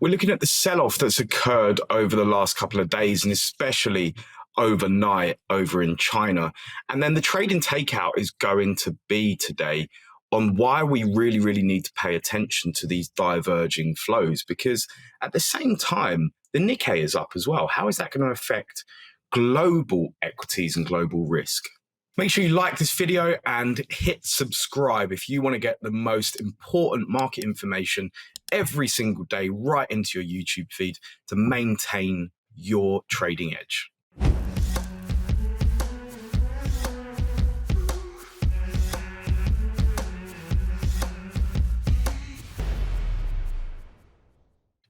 we're looking at the sell-off that's occurred over the last couple of days, and especially overnight over in China. And then the trading takeout is going to be today on why we really, really need to pay attention to these diverging flows, because at the same time, the Nikkei is up as well. How is that going to affect global equities and global risk? Make sure you like this video and hit subscribe if you want to get the most important market information every single day right into your YouTube feed to maintain your trading edge.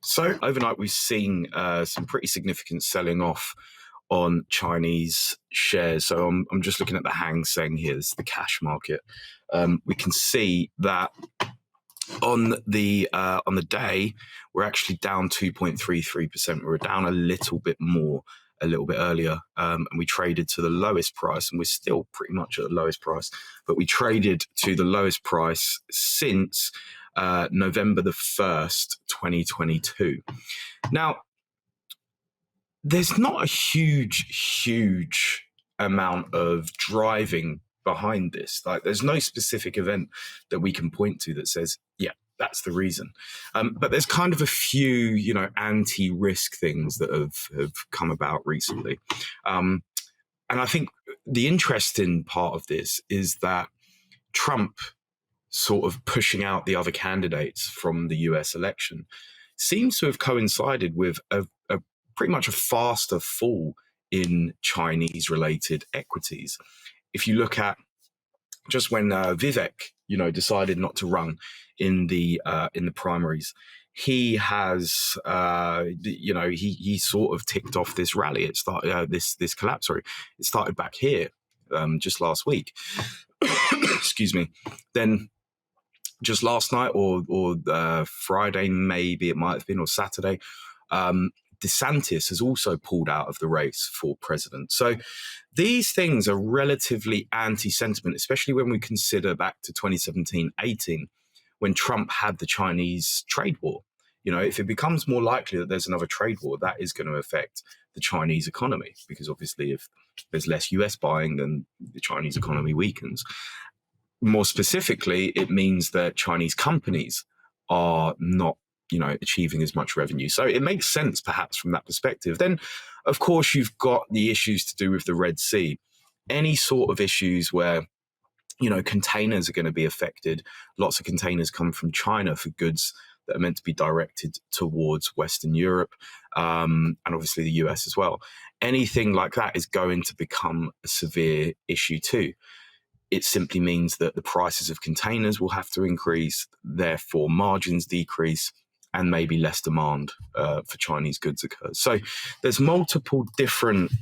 So overnight, we've seen some pretty significant selling off on Chinese shares. So I'm just looking at the Hang Seng here. This is the cash market. We can see that on the day, we're actually down 2.33%. We were down a little bit more a little bit earlier, and we traded to the lowest price, and we're still pretty much at the lowest price, but we traded to the lowest price since November the 1st, 2022. Now, there's not a huge amount of driving behind this. Like, there's no specific event that we can point to that says, yeah, that's the reason. But there's kind of a few, anti-risk things that have come about recently. And I think the interesting part of this is that Trump sort of pushing out the other candidates from the US election seems to have coincided with a pretty much a faster fall in Chinese-related equities. If you look at just when Vivek, decided not to run in the primaries, he has, he sort of ticked off this rally. It started this collapse. Sorry, it started back here just last week. Excuse me. Then just last night or Friday, maybe it might have been, or Saturday, DeSantis has also pulled out of the race for president. So these things are relatively anti-sentiment, especially when we consider back to 2017-18, when Trump had the Chinese trade war. If it becomes more likely that there's another trade war, that is going to affect the Chinese economy, because obviously if there's less US buying, then the Chinese economy weakens. More specifically, it means that Chinese companies are not achieving as much revenue. So it makes sense perhaps from that perspective. Then, of course, you've got the issues to do with the Red Sea. Any sort of issues where, containers are going to be affected. Lots of containers come from China for goods that are meant to be directed towards Western Europe, and obviously the US as well. Anything like that is going to become a severe issue too. It simply means that the prices of containers will have to increase, therefore margins decrease, and maybe less demand for Chinese goods occurs. So there's multiple different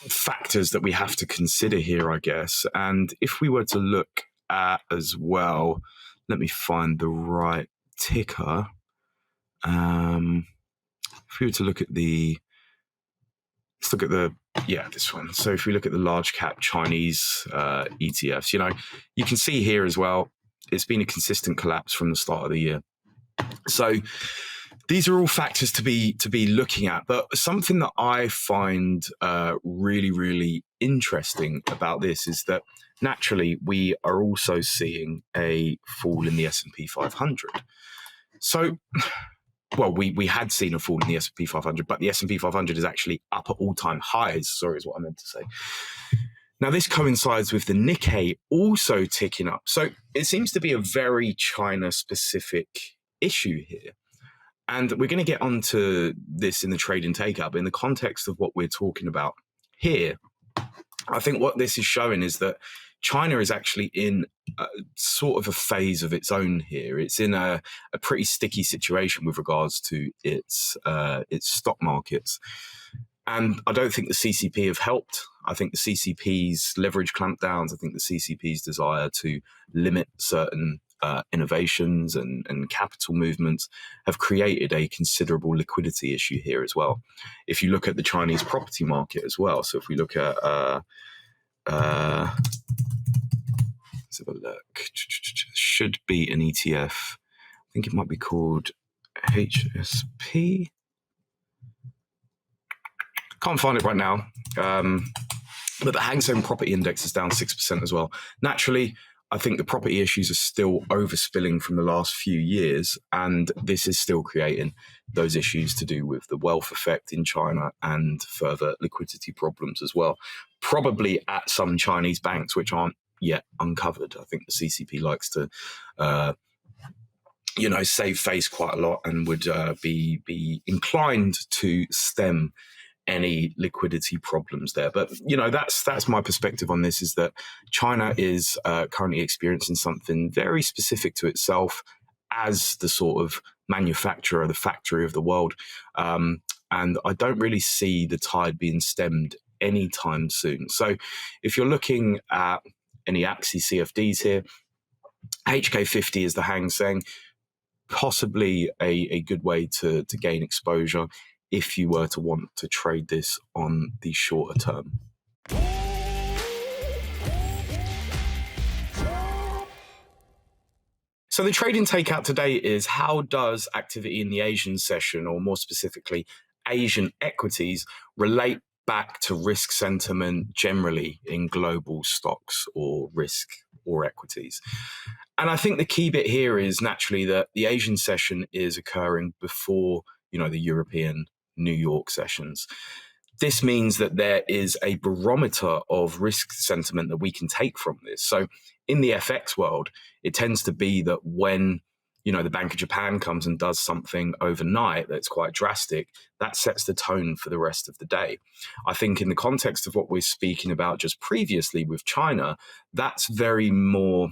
factors that we have to consider here, I guess. And if we were to look at as well, let me find the right ticker. If we were to look at let's look at this one. So if we look at the large cap Chinese ETFs, you can see here as well, it's been a consistent collapse from the start of the year. So these are all factors to be looking at. But something that I find really, really interesting about this is that naturally we are also seeing a fall in the S&P 500. So, well, we had seen a fall in the S&P 500, but the S&P 500 is actually up at all-time highs, sorry, is what I meant to say. Now, this coincides with the Nikkei also ticking up. So it seems to be a very China-specific issue here. And we're going to get onto this in the Trading Takeout, but in the context of what we're talking about here, I think what this is showing is that China is actually in sort of a phase of its own here. It's in a pretty sticky situation with regards to its stock markets. And I don't think the CCP have helped. I think the CCP's leverage clampdowns, I think the CCP's desire to limit certain innovations and capital movements have created a considerable liquidity issue here as well. If you look at the Chinese property market as well, so if we look at, let's have a look, should be an ETF. I think it might be called HSP. Can't find it right now. But the Hang Seng Property Index is down 6% as well. Naturally, I think the property issues are still overspilling from the last few years, and this is still creating those issues to do with the wealth effect in China and further liquidity problems as well. Probably at some Chinese banks, which aren't yet uncovered. I think the CCP likes to save face quite a lot and would be inclined to stem any liquidity problems there. But that's my perspective on this, is that China is currently experiencing something very specific to itself as the sort of manufacturer, the factory of the world, and I don't really see the tide being stemmed anytime soon. So if you're looking at any Axis CFDs here, HK50 is the Hang Seng, possibly a good way to gain exposure if you were to want to trade this on the shorter term. So the trading takeout today is, how does activity in the Asian session, or more specifically Asian equities, relate back to risk sentiment generally in global stocks or risk or equities? And I think the key bit here is naturally that the Asian session is occurring before, the European New York sessions. This means that there is a barometer of risk sentiment that we can take from this. So in the FX world, it tends to be that when the Bank of Japan comes and does something overnight that's quite drastic, that sets the tone for the rest of the day. I think in the context of what we're speaking about just previously with China, that's very more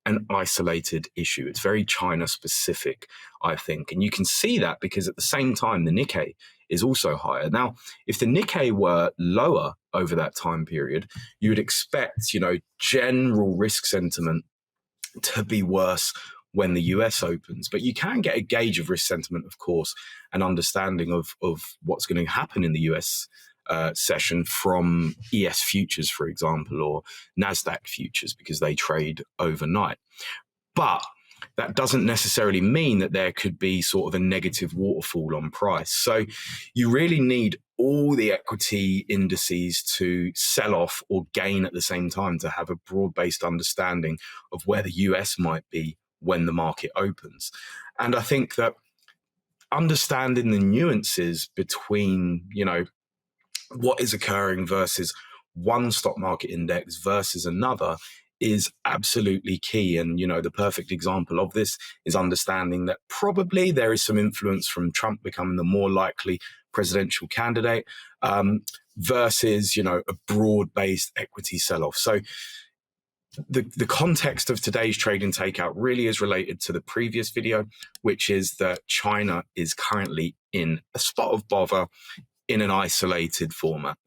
an isolated issue. It's very China specific, I think. And you can see that because at the same time, the Nikkei is also higher. Now, if the Nikkei were lower over that time period, you would expect, general risk sentiment to be worse when the US opens. But you can get a gauge of risk sentiment, of course, and understanding of what's going to happen in the US session from ES futures, for example, or NASDAQ futures, because they trade overnight. But that doesn't necessarily mean that there could be sort of a negative waterfall on price. So you really need all the equity indices to sell off or gain at the same time to have a broad-based understanding of where the US might be when the market opens. And I think that understanding the nuances between, what is occurring versus one stock market index versus another is absolutely key. And, the perfect example of this is understanding that probably there is some influence from Trump becoming the more likely presidential candidate versus, a broad-based equity sell-off. So the context of today's trading takeout really is related to the previous video, which is that China is currently in a spot of bother in an isolated format.